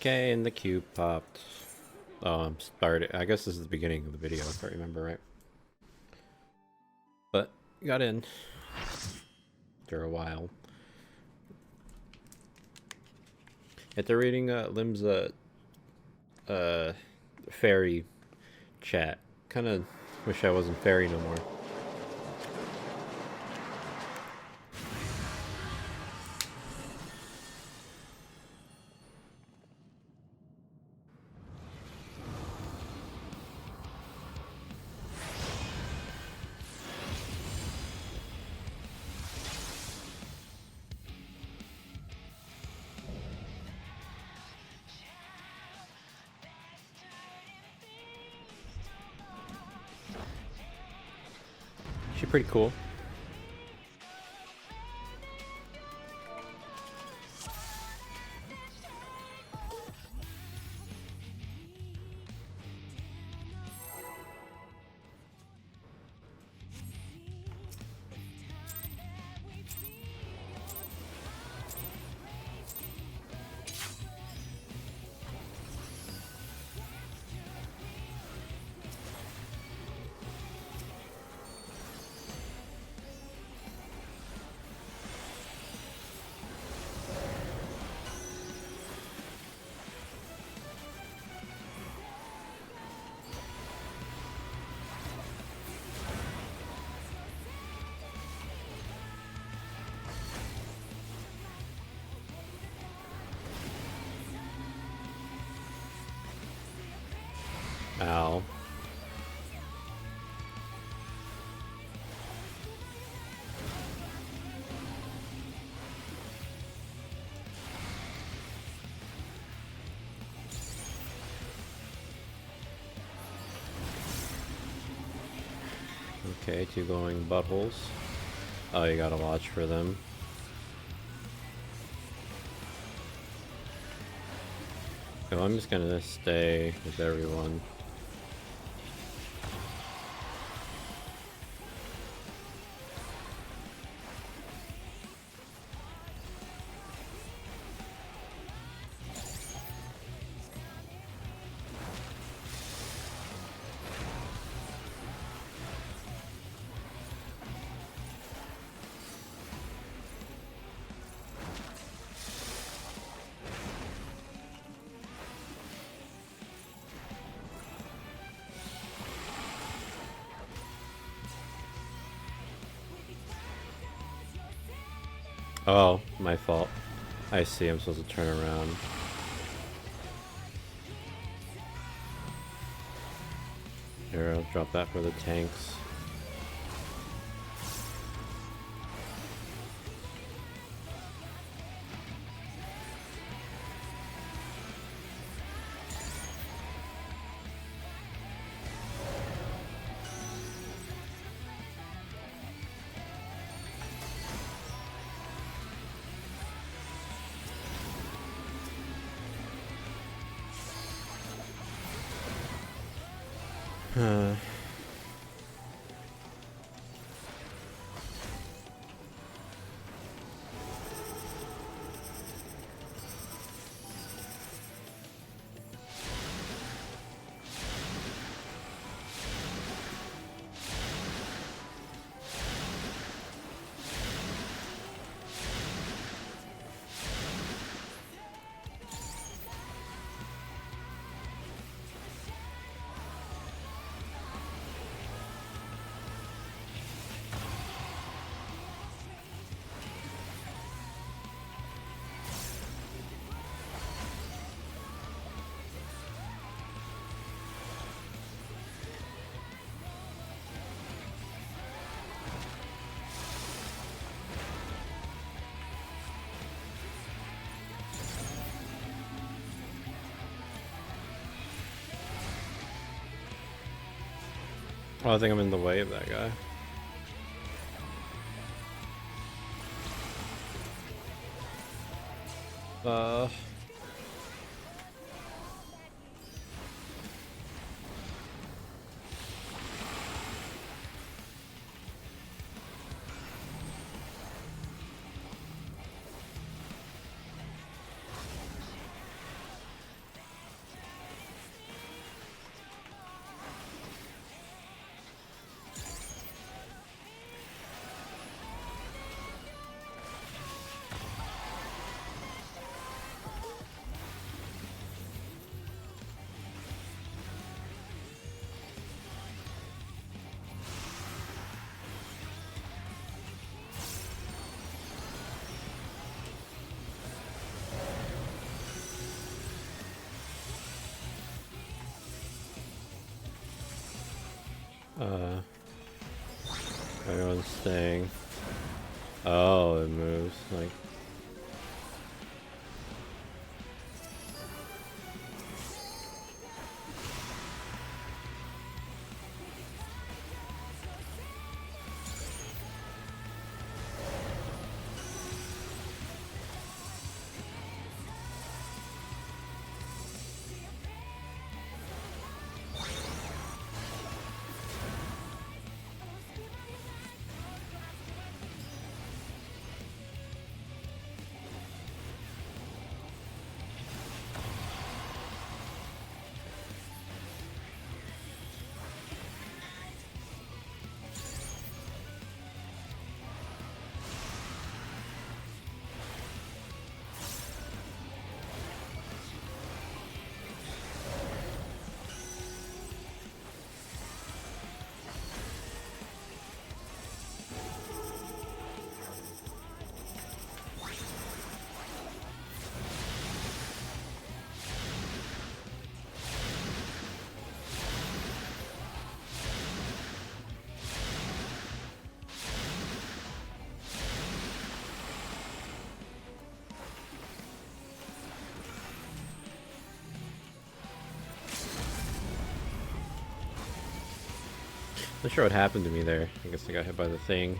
Okay, and the cube popped. Started. I guess this is the beginning of the video, if I remember right. But got in after a while. After reading Lim's fairy chat, kind of wish I wasn't fairy no more. She's pretty cool. Ow. Okay, two going buttholes. Oh, you gotta watch for them. So I'm just gonna stay with everyone. Oh, my fault. I see, I'm supposed to turn around. Here, I'll drop that for the tanks. Oh, I think I'm in the way of that guy. Uh... this thing. Oh, it moves. Like. Not sure what happened to me there. I guess I got hit by the thing.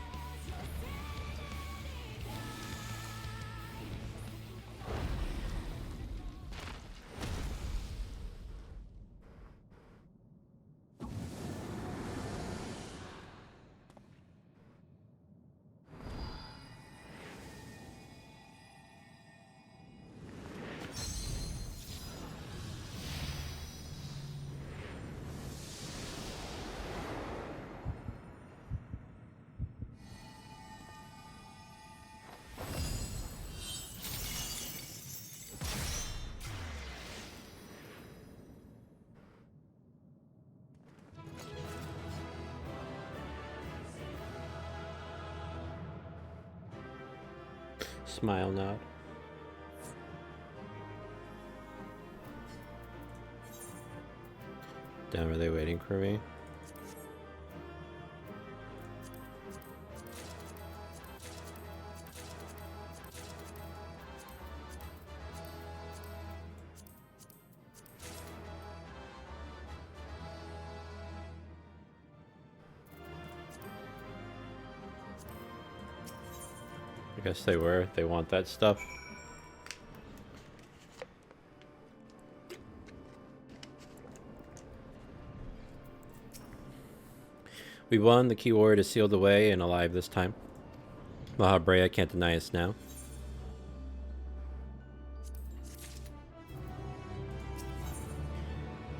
Smile nod. Damn, are they waiting for me? I guess they were. They want that stuff. We won. The key word is sealed away and alive this time. Mahabrea can't deny us now.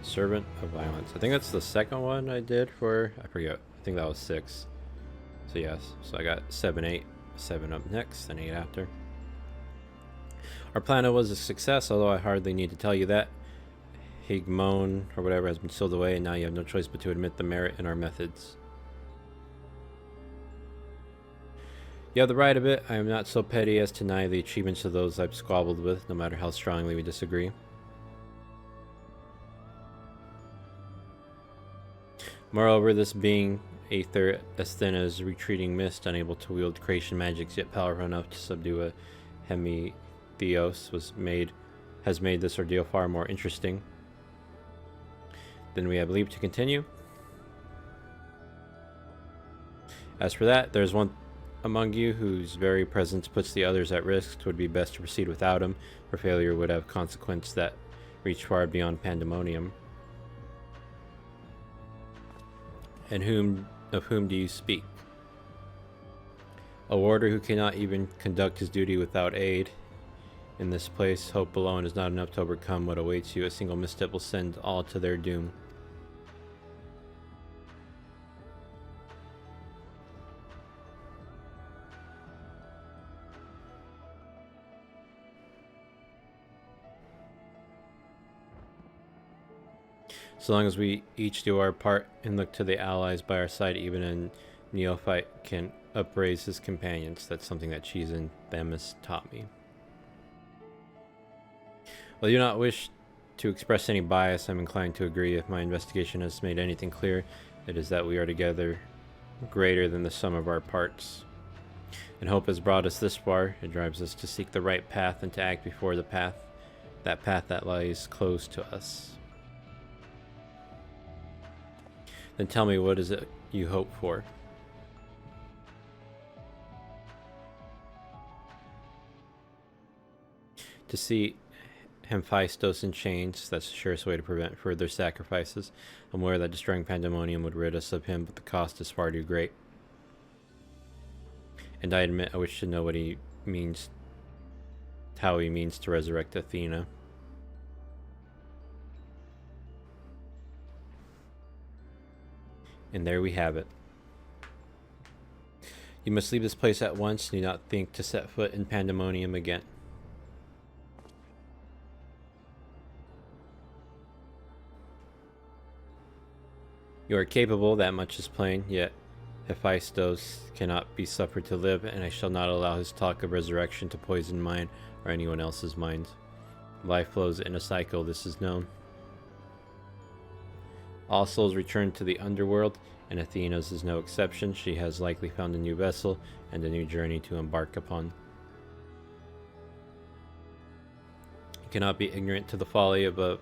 Servant of Violence. I think that's the second one I did for... I forget. I think that was 6. So yes. So I got 7, 8. 7 up next, and 8 after. Our plan was a success, although I hardly need to tell you that. Higmon, or whatever, has been sealed away, and now you have no choice but to admit the merit in our methods. You have the right of it. I am not so petty as to deny the achievements of those I've squabbled with, no matter how strongly we disagree. Moreover, this being Aether, Asthena's retreating mist, unable to wield creation magics, yet powerful enough to subdue a Hemitheos, has made this ordeal far more interesting. Then we have leave to continue. As for that, there's one among you whose very presence puts the others at risk. It would be best to proceed without him, for failure would have consequences that reach far beyond Pandaemonium. And of whom do you speak? A warder who cannot even conduct his duty without aid. In this place, hope alone is not enough to overcome what awaits you. A single misstep will send all to their doom. So long as we each do our part and look to the allies by our side, even a neophyte can upraise his companions. That's something that Cheese and Themis taught me. While I do not wish to express any bias, I'm inclined to agree. If my investigation has made anything clear, it is that we are together greater than the sum of our parts. And hope has brought us this far. It drives us to seek the right path and to act before the path, that path that lies close to us. Then tell me, what is it you hope for? To see Hephaestus in chains, that's the surest way to prevent further sacrifices. I'm aware that destroying Pandaemonium would rid us of him, but the cost is far too great. And I admit I wish to know what he means, how he means to resurrect Athena. And there we have it. You must leave this place at once and do not think to set foot in Pandaemonium again. You are capable, that much is plain, yet Hephaestus cannot be suffered to live, and I shall not allow his talk of resurrection to poison mine or anyone else's minds. Life flows in a cycle, this is known. All souls return to the underworld, and Athena's is no exception. She has likely found a new vessel and a new journey to embark upon. You cannot be ignorant to the folly of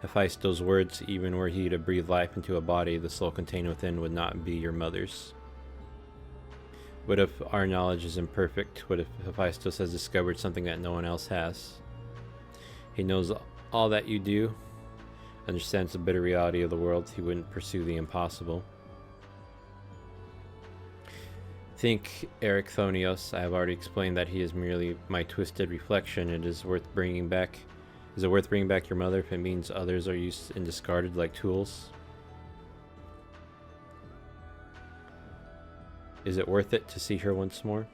Hephaestus' words. Even were he to breathe life into a body, the soul contained within would not be your mother's. What if our knowledge is imperfect? What if Hephaestus has discovered something that no one else has? He knows all that you do, understands the bitter reality of the world. He wouldn't pursue the impossible. Think, Erechthonios. I have already explained that he is merely my twisted reflection. Is it worth bringing back your mother if it means others are used and discarded like tools? Is it worth it to see her once more?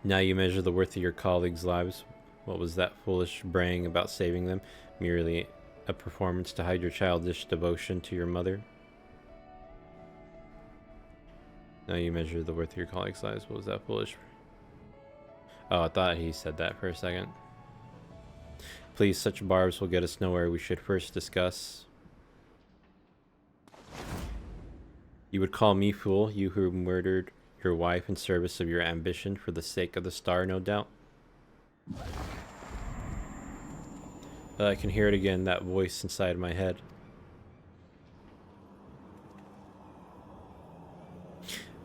Now you measure the worth of your colleagues' lives. What was that foolish braying about saving them? Merely a performance to hide your childish devotion to your mother? Now you measure the worth of your colleagues' lives. What was that foolish? Oh, I thought he said that for a second. Please, such barbs will get us nowhere. We should first discuss. You would call me fool, you who murdered your wife in service of your ambition for the sake of the star, no doubt. I can hear it again, that voice inside my head.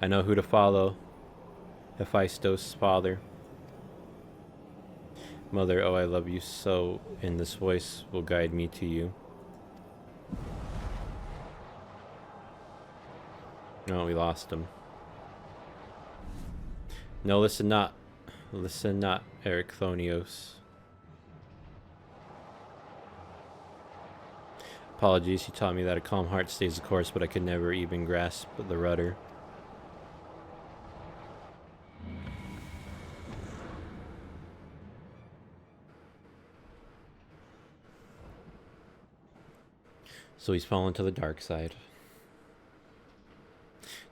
I know who to follow. Hephaestus' father. Mother, oh I love you so, and this voice will guide me to you. No, we lost him. No, listen not. Listen not, Erechthonios. Apologies, you taught me that a calm heart stays the course, but I could never even grasp the rudder. So he's fallen to the dark side.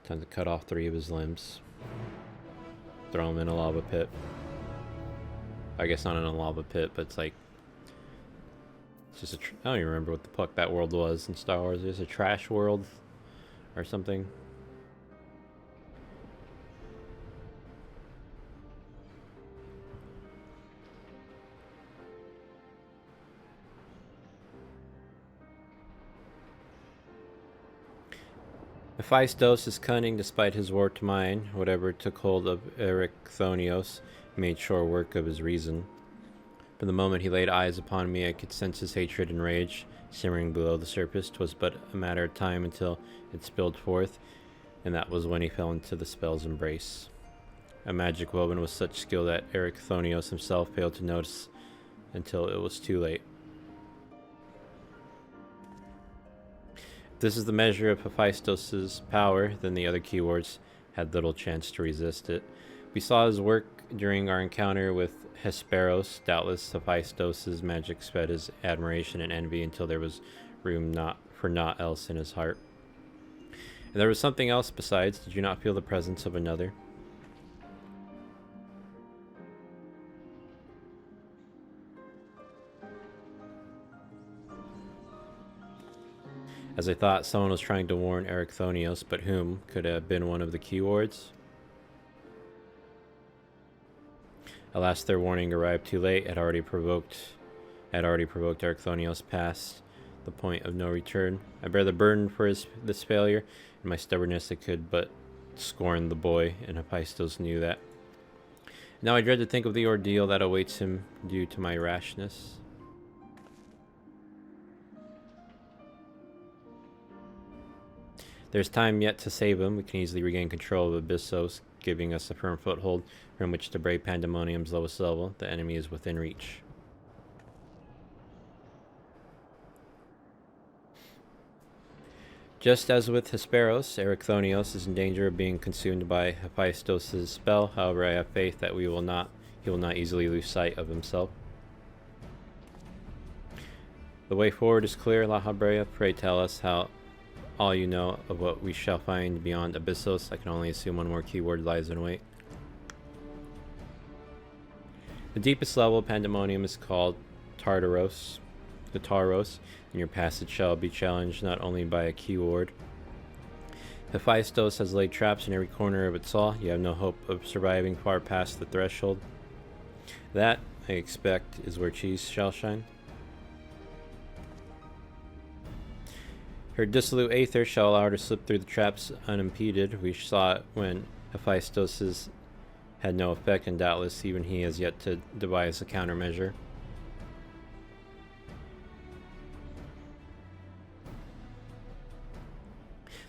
Time to cut off 3 of his limbs. Throw him in a lava pit. I guess not in a lava pit, but it's like... It's just I don't even remember what the fuck that world was in Star Wars. It's a trash world or something. Hephaestus is cunning despite his warped mind. Whatever took hold of Erechthonios made sure work of his reason. From the moment he laid eyes upon me, I could sense his hatred and rage simmering below the surface. 'Twas but a matter of time until it spilled forth, and that was when he fell into the spell's embrace. A magic woven with such skill that Erechthonios himself failed to notice until it was too late. If this is the measure of Hephaestus' power, then the other keywords had little chance to resist it. We saw his work during our encounter with Hesperos. Doubtless Hephaestus' magic sped his admiration and envy until there was room for naught else in his heart. And there was something else besides. Did you not feel the presence of another? As I thought, someone was trying to warn Ericthonios, but whom? Could it have been one of the keywards? Alas, their warning arrived too late. Had already provoked Ericthonios past the point of no return. I bear the burden for this failure. In my stubbornness, I could but scorn the boy, and Hephaestus knew that. Now I dread to think of the ordeal that awaits him due to my rashness. There's time yet to save him. We can easily regain control of Abyssos, giving us a firm foothold from which to brave Pandaemonium's lowest level. The enemy is within reach. Just as with Hesperos, Ericthonios is in danger of being consumed by Hephaestus' spell. However, I have faith that he will not easily lose sight of himself. The way forward is clear, La Habrea. Pray tell us all you know of what we shall find beyond Abyssos. I can only assume one more keyword lies in wait. The deepest level of Pandaemonium is called Tartaros. The Taros, and your passage shall be challenged not only by a keyword. Hephaestus has laid traps in every corner of its all. You have no hope of surviving far past the threshold. That, I expect, is where cheese shall shine. Her dissolute aether shall allow her to slip through the traps unimpeded. We saw it when Hephaestus had no effect, and doubtless even he has yet to devise a countermeasure.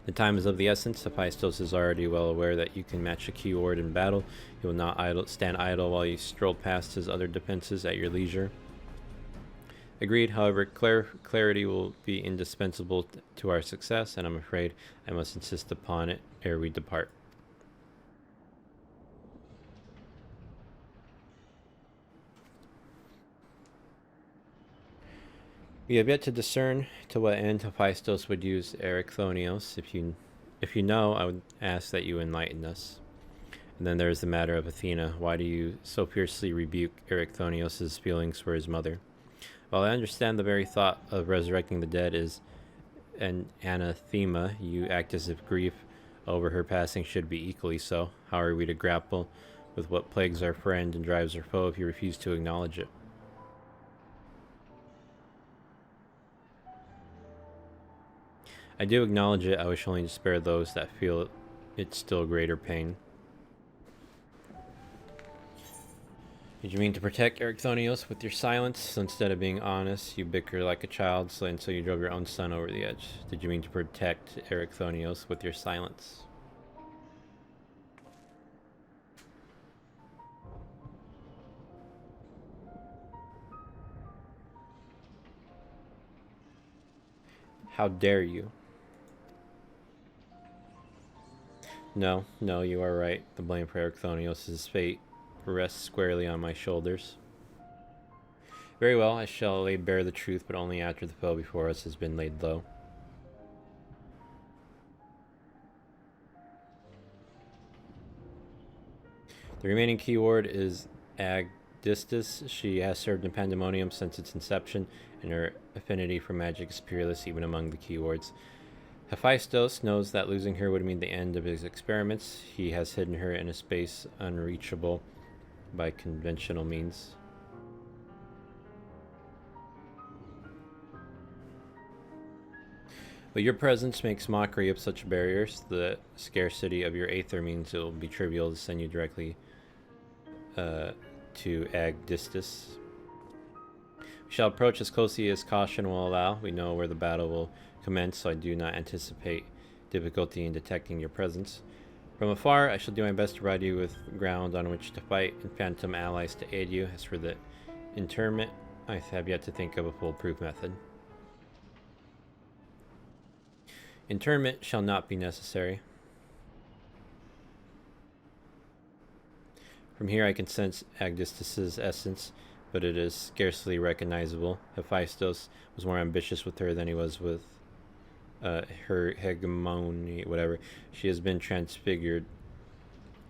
The time is of the essence. Hephaestus is already well aware that you can match a keyword in battle. He will not stand idle while you stroll past his other defenses at your leisure. Agreed, however, clarity will be indispensable to our success, and I'm afraid I must insist upon it ere we depart. We have yet to discern to what end Hephaestus would use Ericthonios. If you know, I would ask that you enlighten us. And then there is the matter of Athena. Why do you so fiercely rebuke Ericthonios' feelings for his mother? While I understand the very thought of resurrecting the dead is an anathema, you act as if grief over her passing should be equally so. How are we to grapple with what plagues our friend and drives our foe if you refuse to acknowledge it? I do acknowledge it. I wish only to spare those that feel its still greater pain. Did you mean to protect Ericthonios with your silence? So instead of being honest, you bicker like a child, and so you drove your own son over the edge. Did you mean to protect Ericthonios with your silence? How dare you? No, you are right. The blame for Ericthonios' fate rests squarely on my shoulders. Very well, I shall lay bare the truth, but only after the foe before us has been laid low. The remaining keyword is Agdistis. She has served in Pandaemonium since its inception, and her affinity for magic is peerless even among the keywords. Hephaestus knows that losing her would mean the end of his experiments. He has hidden her in a space unreachable by conventional means. But your presence makes mockery of such barriers. The scarcity of your aether means it will be trivial to send you directly to Agdistis. We shall approach as closely as caution will allow. We know where the battle will commence, so I do not anticipate difficulty in detecting your presence. From afar, I shall do my best to provide you with ground on which to fight and phantom allies to aid you. As for the interment, I have yet to think of a foolproof method. Interment shall not be necessary. From here I can sense Agdistis' essence, but it is scarcely recognizable. Hephaestus was more ambitious with her than he was with her hegemony, whatever. She has been transfigured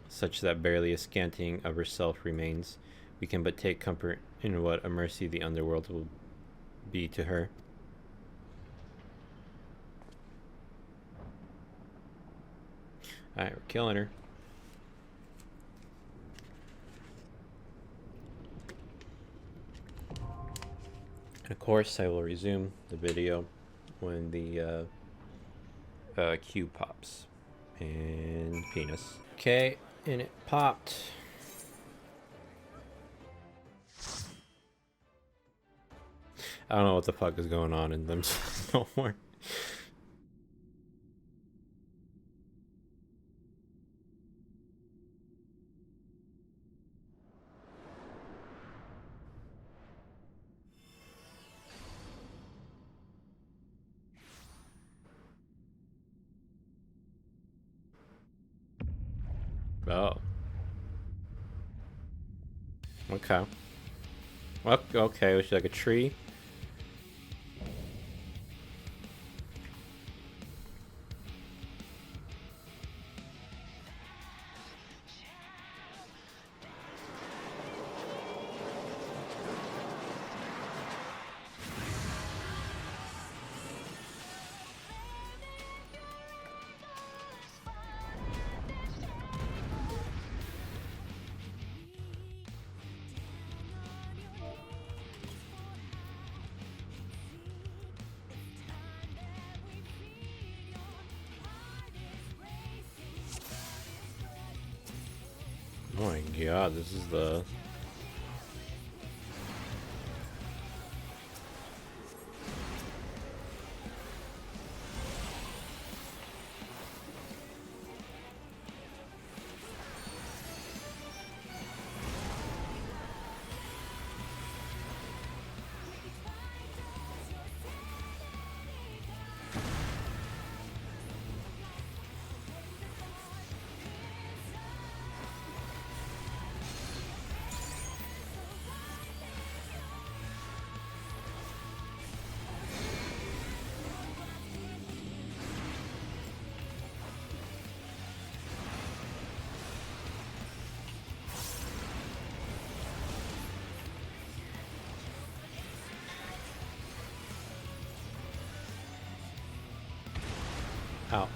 such that barely a scanting of herself remains. We can but take comfort in what a mercy the underworld will be to her. Alright, we're killing her. And of course, I will resume the video when the cube pops. And penis. Okay, and it popped. I don't know what the fuck is going on in them no more. Oh. Okay. Okay, was she like a tree? Oh my god, this is the... Ow.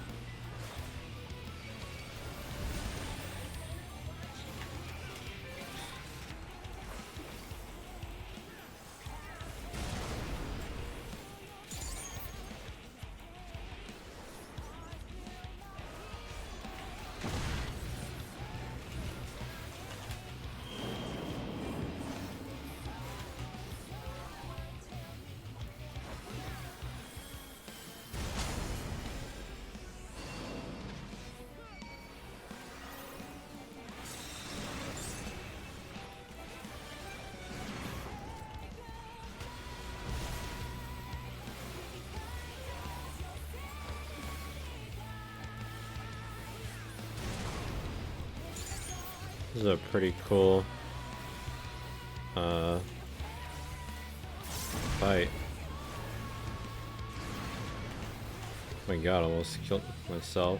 This is a pretty cool fight. Oh my god, I almost killed myself.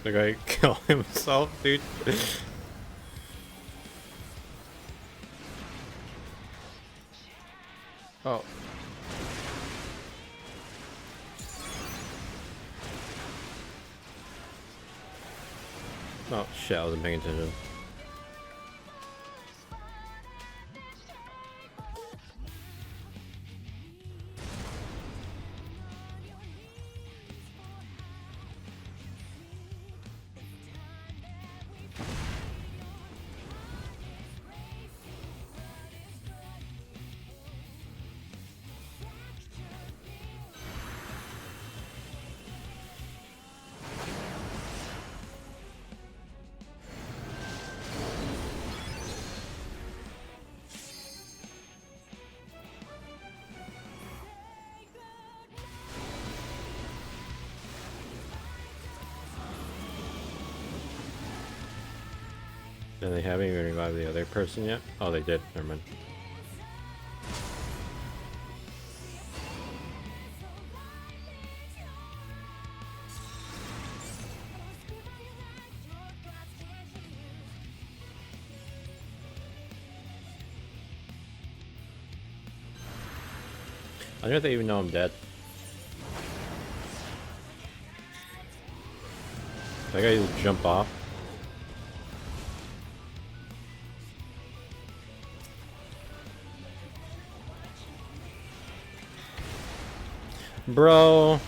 The guy killed himself, dude. Oh. Oh shit, I wasn't paying attention. And they haven't even revived the other person yet? Oh, they did. Never mind. I don't know if they even know I'm dead. That guy just jump off. Bro.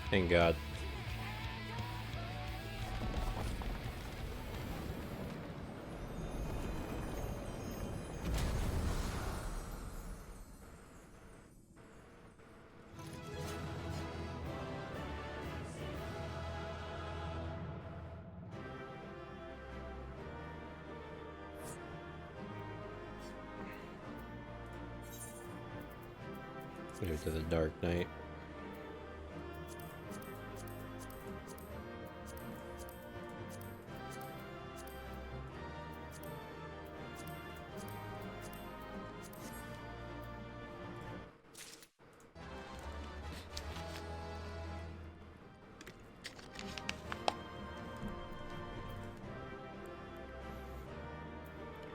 Thank God. Move to the Dark Knight.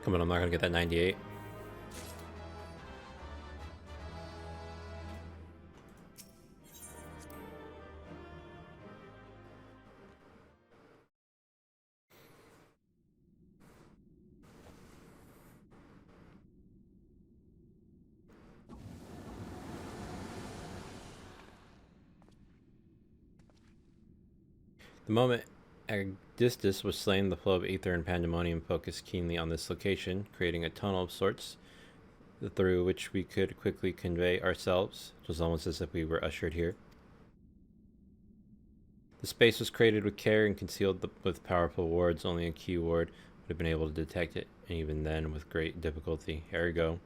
Come on, I'm not gonna get that 98. The moment Agdistis was slain, the flow of ether and Pandaemonium focused keenly on this location, creating a tunnel of sorts through which we could quickly convey ourselves. It was almost as if we were ushered here. The space was created with care and concealed with powerful wards. Only a key ward would have been able to detect it, and even then with great difficulty. Ergo.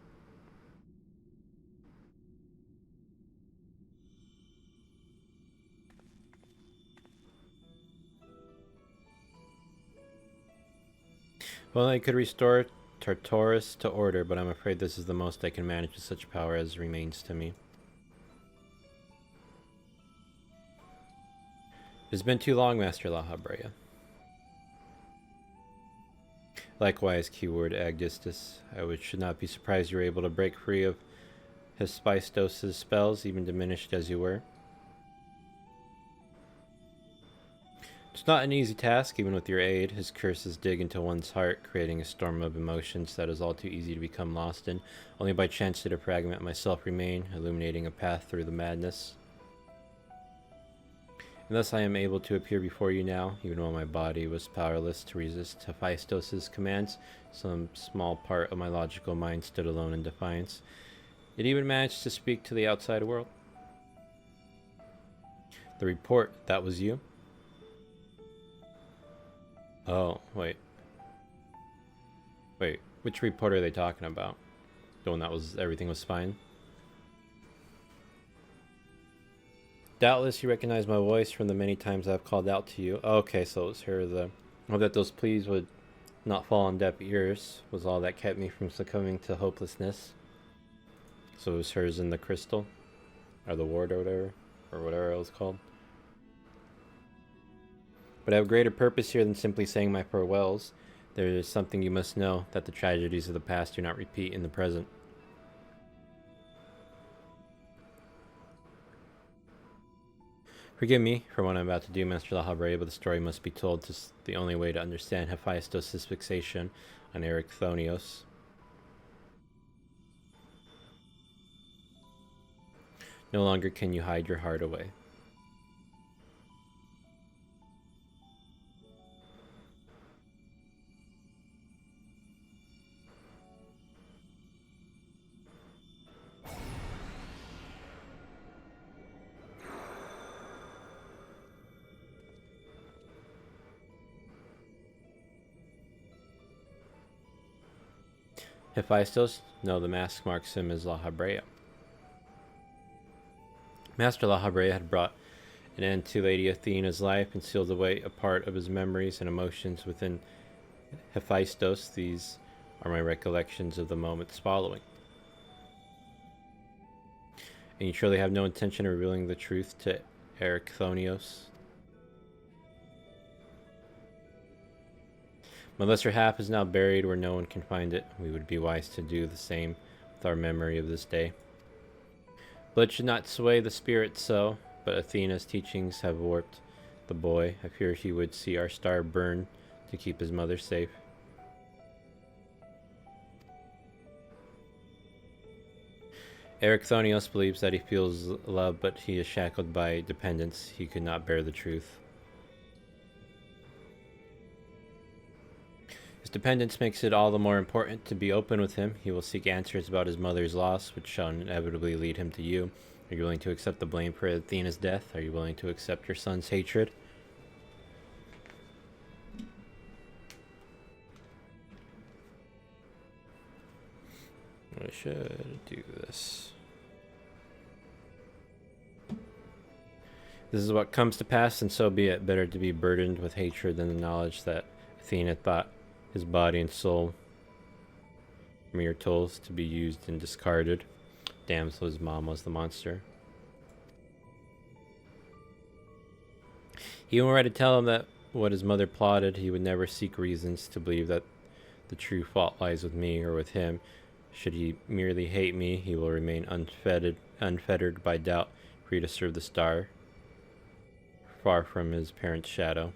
Well, I could restore Tartarus to order, but I'm afraid this is the most I can manage with such power as remains to me. It's been too long, Master La Habrea. Likewise, keyword Agdistis. I should not be surprised you were able to break free of Hephaestus' spells, even diminished as you were. It's not an easy task, even with your aid. His curses dig into one's heart, creating a storm of emotions that is all too easy to become lost in. Only by chance did a fragment myself remain, illuminating a path through the madness. And thus I am able to appear before you now, even while my body was powerless to resist Hephaestus' commands. Some small part of my logical mind stood alone in defiance. It even managed to speak to the outside world. The report, that was you? Oh, wait. Wait, which report are they talking about? The one that was, everything was fine? Doubtless you recognize my voice from the many times I've called out to you. Okay, so it was her. The hope that those pleas would not fall on deaf ears was all that kept me from succumbing to hopelessness. So it was hers in the crystal? Or the ward or whatever it was called. But I have greater purpose here than simply saying my farewells. There is something you must know, that the tragedies of the past do not repeat in the present. Forgive me for what I'm about to do, Master La Habrea, but the story must be told. This is the only way to understand Hephaestus' fixation on Erechthonios. No longer can you hide your heart away. Hephaestus? No, the mask marks him as La Habrea. Master La Habrea had brought an end to Lady Athena's life and sealed away a part of his memories and emotions within Hephaestus. These are my recollections of the moments following. And you surely have no intention of revealing the truth to Erechthonios? My lesser half is now buried where no one can find it. We would be wise to do the same with our memory of this day. Blood should not sway the spirit so, but Athena's teachings have warped the boy. I fear he would see our star burn to keep his mother safe. Erechthonios believes that he feels love, but he is shackled by dependence. He could not bear the truth. His dependence makes it all the more important to be open with him. He will seek answers about his mother's loss, which shall inevitably lead him to you. Are you willing to accept the blame for Athena's death? Are you willing to accept your son's hatred? I should do this. This is what comes to pass, and so be it. Better to be burdened with hatred than the knowledge that Athena thought his body and soul mere tools to be used and discarded. Damn, so his mom was the monster. He went right to tell him that what his mother plotted, he would never seek reasons to believe that the true fault lies with me or with him. Should he merely hate me, he will remain unfettered by doubt, free to serve the star, far from his parent's shadow.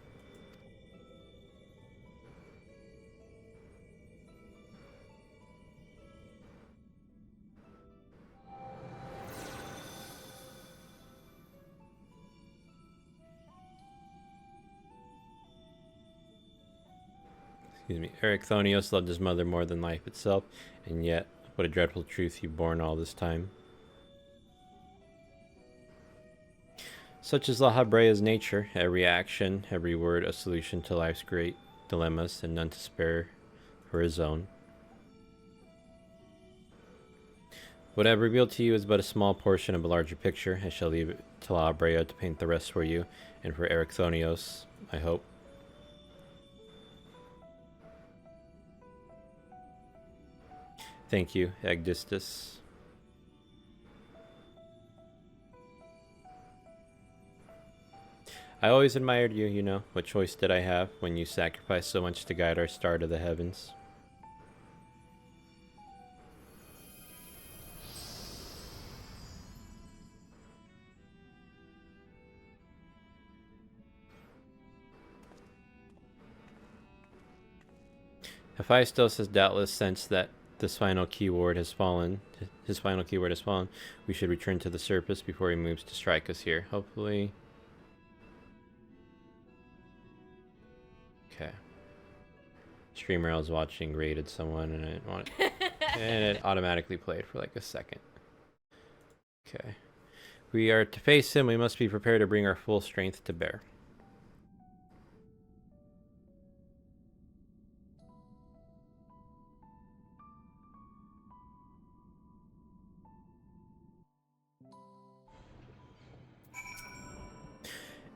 Excuse me. Erechthonios loved his mother more than life itself, and yet, what a dreadful truth you've borne all this time. Such is La Habrea's nature, every action, every word a solution to life's great dilemmas, and none to spare for his own. What I've revealed to you is but a small portion of a larger picture. I shall leave it to La Habrea to paint the rest for you, and for Erechthonios, I hope. Thank you, Agdistis. I always admired you, you know. What choice did I have when you sacrificed so much to guide our star to the heavens? Hephaestus has doubtless sensed that his final keyword has fallen. We should return to the surface before he moves to strike us here. Hopefully. Okay. Streamer I was watching raided someone and I didn't want it. And it automatically played for like a second. Okay. We are to face him. We must be prepared to bring our full strength to bear.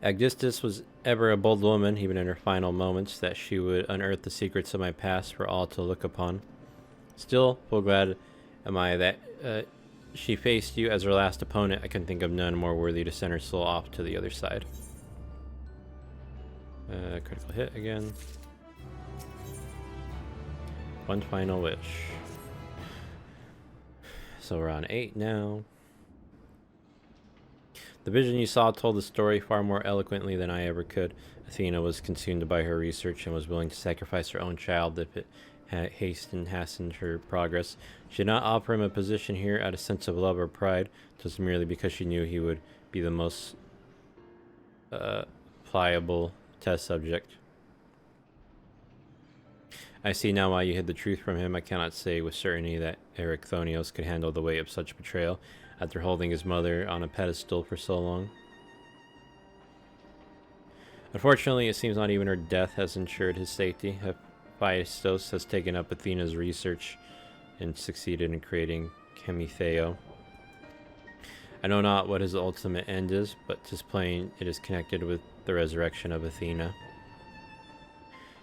Agdistis was ever a bold woman, even in her final moments, that she would unearth the secrets of my past for all to look upon. Still, full glad am I that she faced you as her last opponent. I can think of none more worthy to send her soul off to the other side. Critical hit again. One final wish. So we're on 8 now. The vision you saw told the story far more eloquently than I ever could. Athena was consumed by her research and was willing to sacrifice her own child if it hastened her progress. She did not offer him a position here out of sense of love or pride. It was merely because she knew he would be the most pliable test subject. I see now why you hid the truth from him. I cannot say with certainty that Erechthonios could handle the weight of such betrayal after holding his mother on a pedestal for so long. Unfortunately, it seems not even her death has ensured his safety. Hephaestus has taken up Athena's research and succeeded in creating Chemitheo. I know not what his ultimate end is, but 'tis plain it is connected with the resurrection of Athena.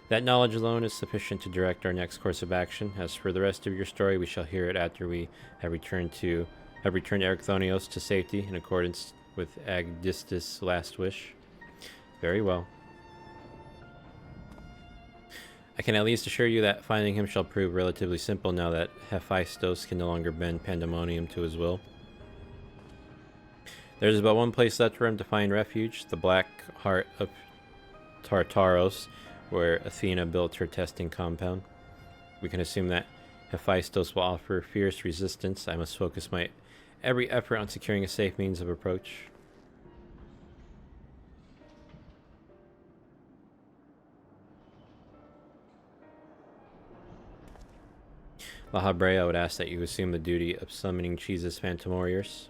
That knowledge alone is sufficient to direct our next course of action. As for the rest of your story, we shall hear it after we have returned Erechthonios to safety in accordance with Agdistis' last wish. Very well. I can at least assure you that finding him shall prove relatively simple now that Hephaestus can no longer bend Pandaemonium to his will. There is but one place left for him to find refuge, the black heart of Tartaros, where Athena built her testing compound. We can assume that Hephaestus will offer fierce resistance. I must focus my every effort on securing a safe means of approach. La Habrea would ask that you assume the duty of summoning Jesus Phantomoriers.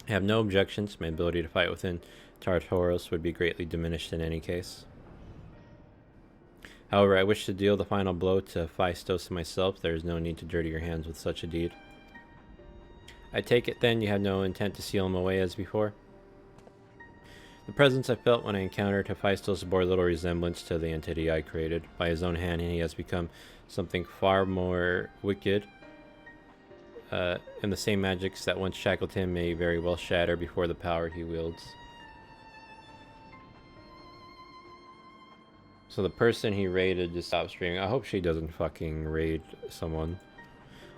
I have no objections. My ability to fight within Tartaros would be greatly diminished in any case. However, I wish to deal the final blow to Hephaestus and myself. There is no need to dirty your hands with such a deed. I take it then you have no intent to seal him away as before? The presence I felt when I encountered Hephaestus bore little resemblance to the entity I created. By his own hand, he has become something far more wicked. And the same magics that once shackled him may very well shatter before the power he wields. So the person he raided just stopped streaming. I hope she doesn't fucking raid someone.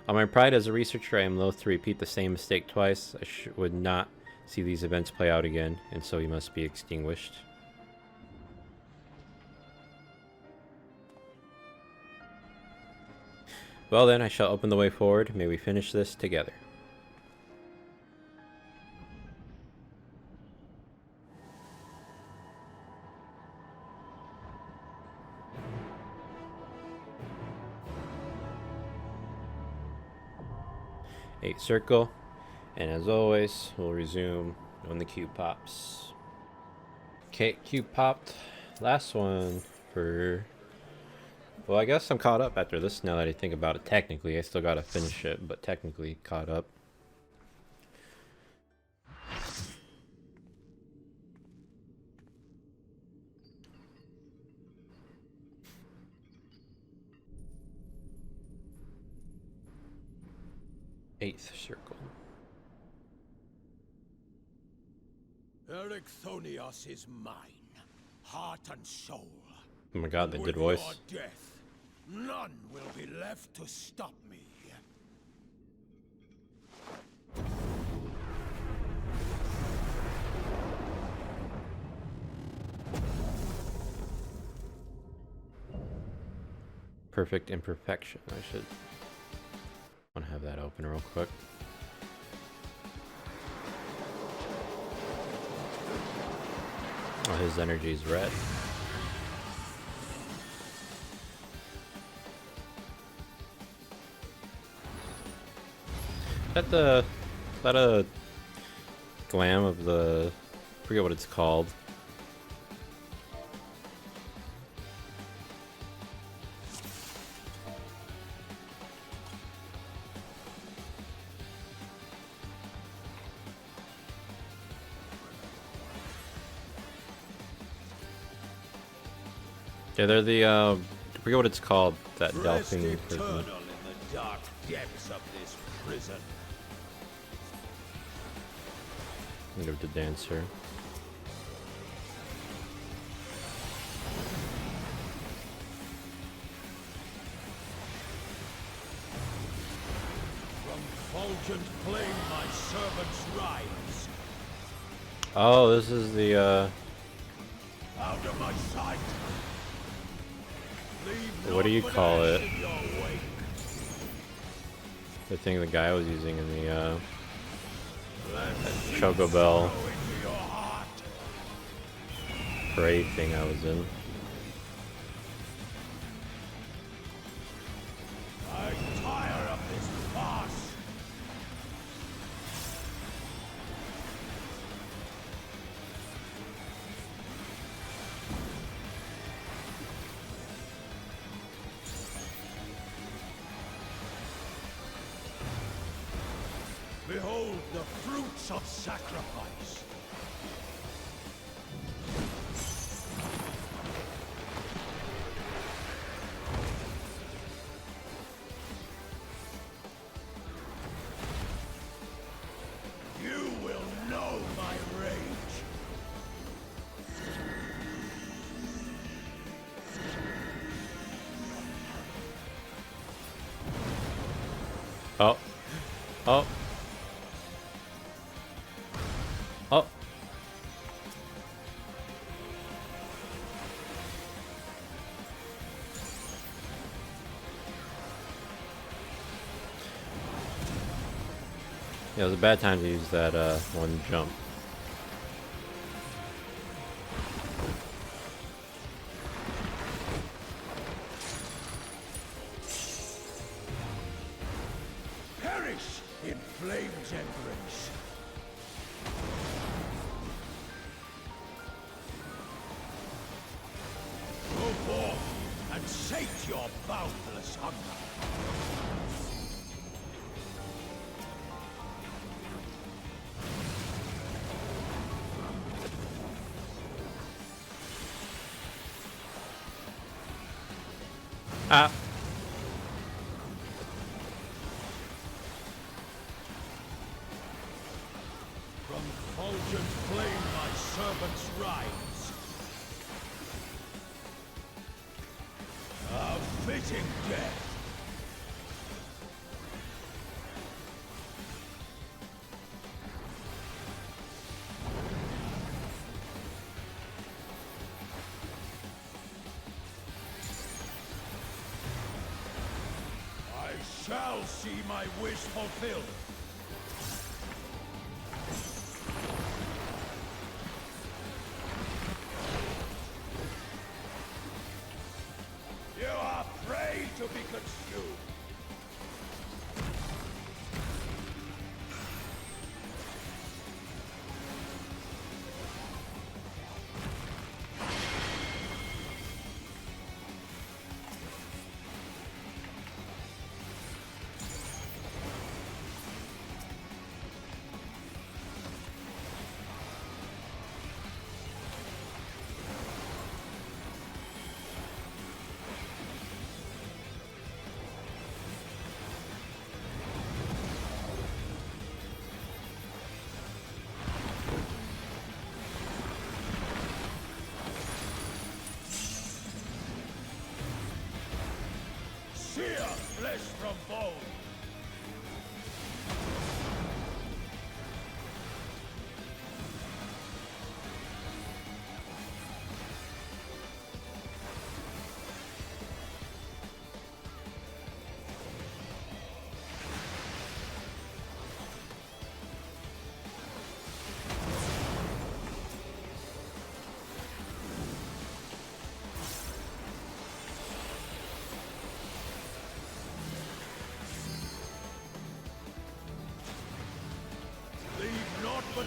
On my pride as a researcher, I am loath to repeat the same mistake twice. I would not see these events play out again, and so he must be extinguished. Well then, I shall open the way forward. May we finish this together. 8 circle. And as always, we'll resume when the cube pops. Okay, cube popped. Last one for... Well, I guess I'm caught up after this now that I think about it. Technically, I still gotta finish it, but technically caught up. Eighth circle. Ericthonios is mine, heart and soul. Oh my god, they With did voice. your death, none will be left to stop me. Perfect imperfection. I should want to have that open real quick. Oh, his energy is red. Is that a glam of the, I forget what it's called. Yeah, they're the, I forget what it's called, that Rest Delphine eternal prison. in the dark depths of this prison. Think of the dancer. From fulgent flame my servants rise. Oh, this is the, Out of my sight. Leave what do you naught but call ash it? in your wake. The thing the guy was using in the, Let Choco deep Bell. sorrow into your heart. parade thing I was in. I'm tired of this farce. Behold the fruits of sacrifice. You will know my rage. Oh. Oh. Oh. Yeah, it was a bad time to use that one jump. Perish in flame's embrace. Go forth and sate your boundless hunger. Ah. From fulgent flame my servants rise. A fitting death. I shall see my wish fulfilled. You are prey to be consumed.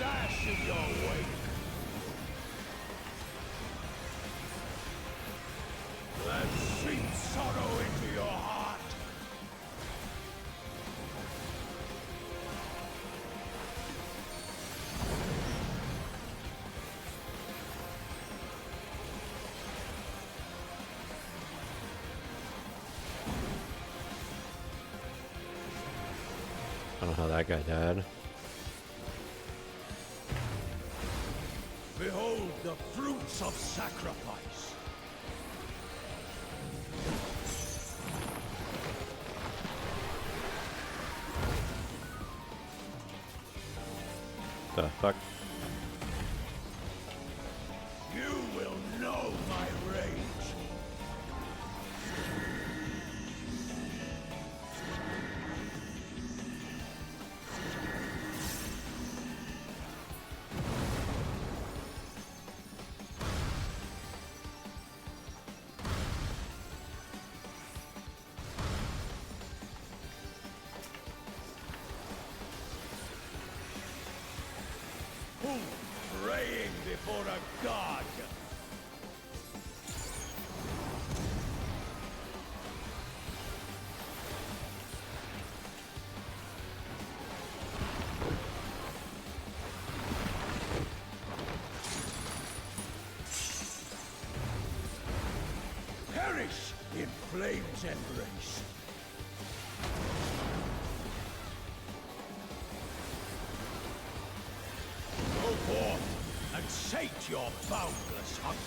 ash in your wake. Let's sink sorrow into your heart. I don't know how that guy died. Behold the fruits of sacrifice. The fuck? You will know my rage. Who praying before a god? Perish in flame's embrace. Go forth and sate your boundless hunger.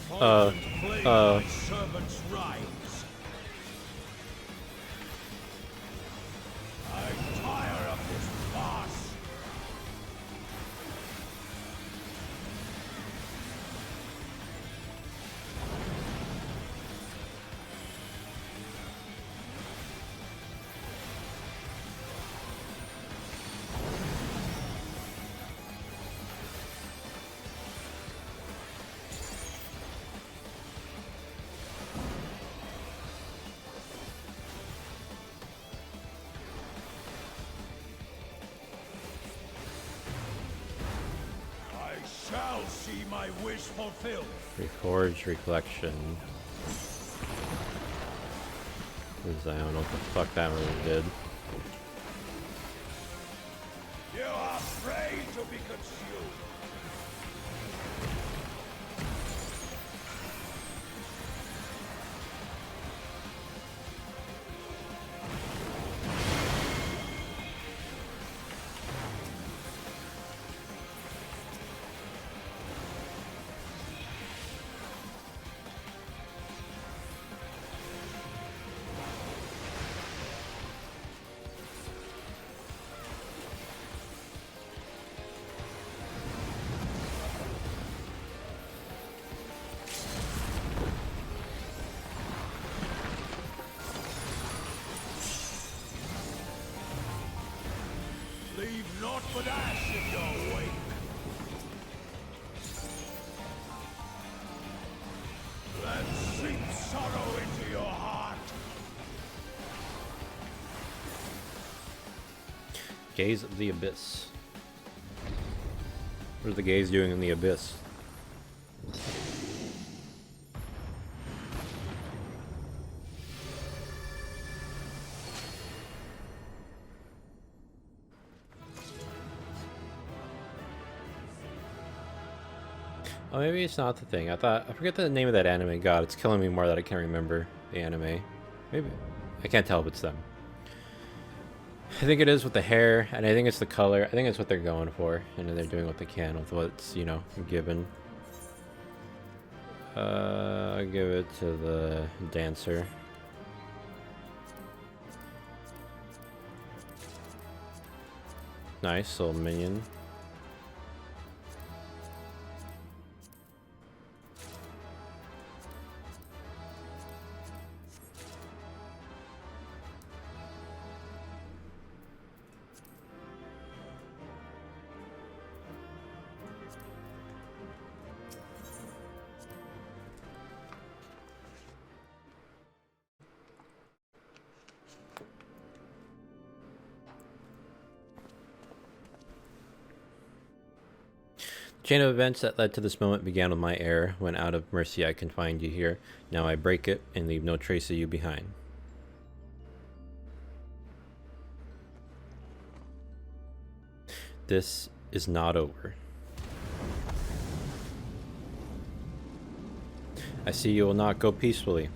Play my servant's rhymes. I tire of this farce. I shall see my wish fulfilled. Reforged Recollection. I don't know what the fuck that really did. You are afraid to be consumed. Leave naught but ash in your wake. Let's sink sorrow into your heart. Gaze of the Abyss. What are the gays doing in the Abyss? Oh, maybe it's not the thing. I forget the name of that anime. God, it's killing me more that I can't remember the anime. Maybe. I can't tell if it's them. I think it is with the hair, and I think it's the color. I think it's what they're going for, and they're doing what they can with what's, you know, given. I'll give it to the dancer. Nice little minion. Chain of events that led to this moment began with my error, when out of mercy I confined you here. Now I break it and leave no trace of you behind. This is not over. I see you will not go peacefully.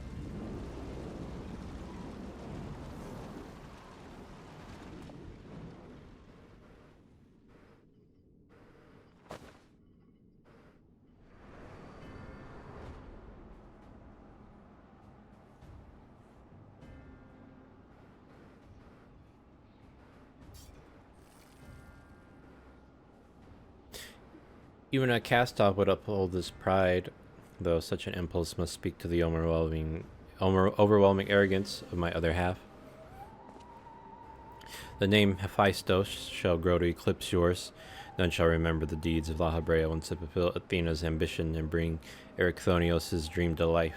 Even a cast-off would uphold his pride, though such an impulse must speak to the overwhelming arrogance of my other half. The name Hephaestus shall grow to eclipse yours. None shall remember the deeds of La Habrea once to fulfill Athena's ambition and bring Erichthonios' dream to life.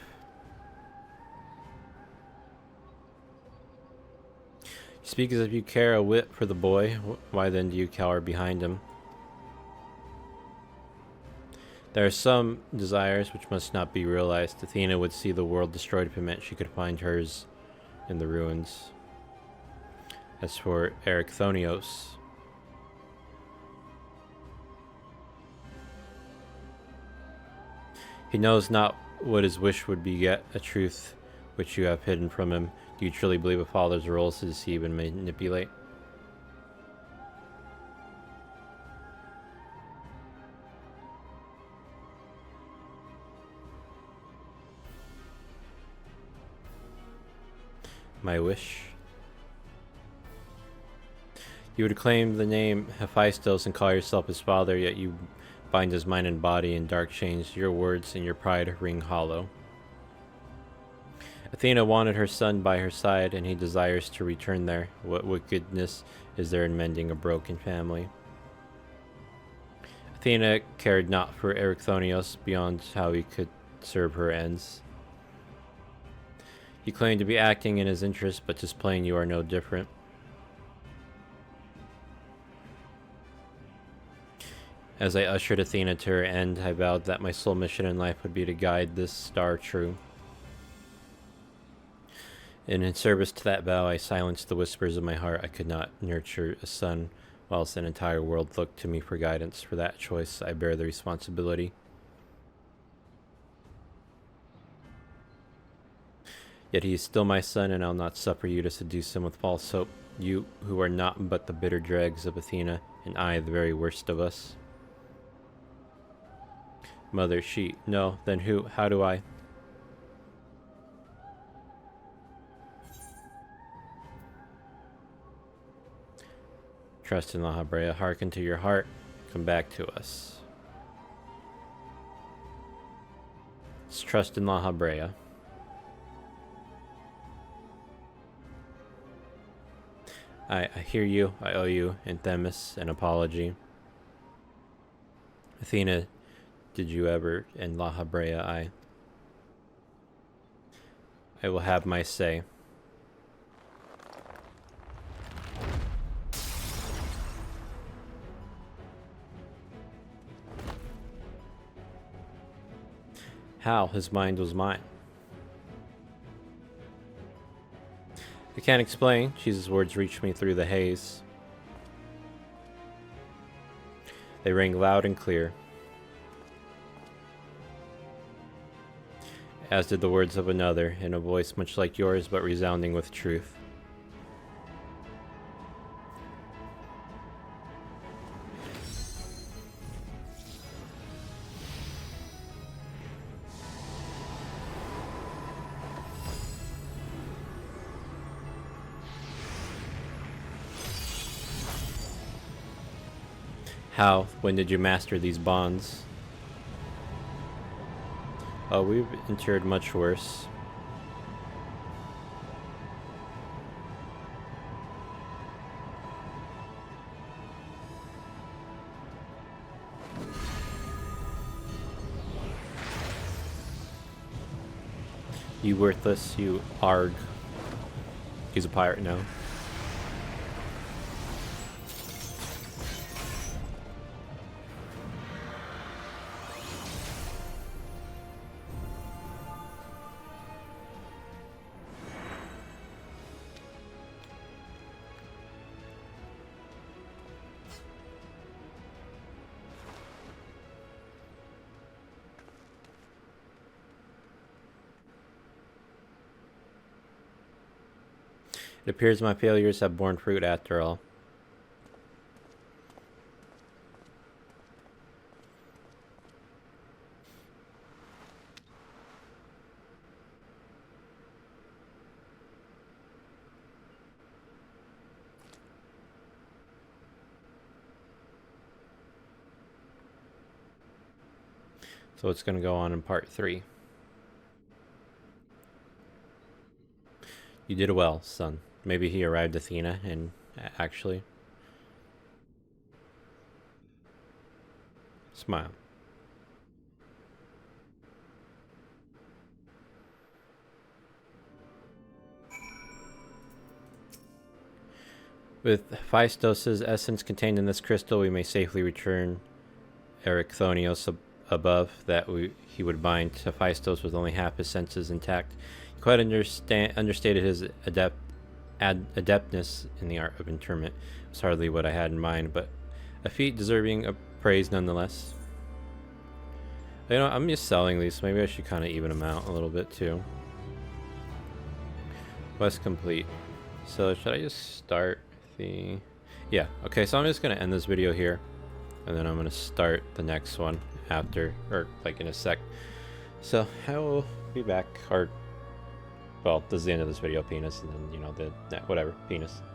You speak as if you care a whit for the boy. Why then do you cower behind him? There are some desires which must not be realized. Athena would see the world destroyed if it meant she could find hers in the ruins. As for Erichthonios, he knows not what his wish would beget, a truth which you have hidden from him. Do you truly believe a father's role is to deceive and manipulate? My wish? You would claim the name Hephaestus and call yourself his father, yet you bind his mind and body in dark chains. Your words and your pride ring hollow. Athena wanted her son by her side, and he desires to return there. What wickedness is there in mending a broken family? Athena cared not for Erichthonios beyond how he could serve her ends. You claim to be acting in his interest, but just plain you are no different. As I ushered Athena to her end, I vowed that my sole mission in life would be to guide this star true. And in service to that vow, I silenced the whispers of my heart. I could not nurture a son, whilst an entire world looked to me for guidance. For that choice, I bear the responsibility. Yet he is still my son, and I'll not suffer you to seduce him with false hope. You, who are not but the bitter dregs of Athena, and I, the very worst of us. Mother, she. No, then who? How do I? Trust in La Habrea. Hearken to your heart. Come back to us. It's trust in La Habrea. I hear you. I owe you, Anthemis, an apology. Athena, did you ever, in La Habrea, I will have my say. How? His mind was mine. I can't explain. Jesus' words reached me through the haze. They rang loud and clear, as did the words of another, in a voice much like yours, but resounding with truth. How? When did you master these bonds? Oh, we've endured much worse. You worthless, you arg. He's a pirate now. It appears my failures have borne fruit after all. So it's going to go on in part 3. You did well, son. Maybe he arrived Athena and actually... Smile. With Phaistos' essence contained in this crystal, we may safely return Erechthonios above, that he would bind to Phaistos with only half his senses intact. He quite understated his adeptness in the art of interment. It was hardly what I had in mind, but a feat deserving of praise nonetheless. You know, I'm just selling these, so maybe I should kind of even them out a little bit too. Quest complete. So should I just start the... Yeah, okay, so I'm just going to end this video here. And then I'm going to start the next one after, or like in a sec. So I will be back, or, well, this is the end of this video, penis, and then, you know, whatever, penis.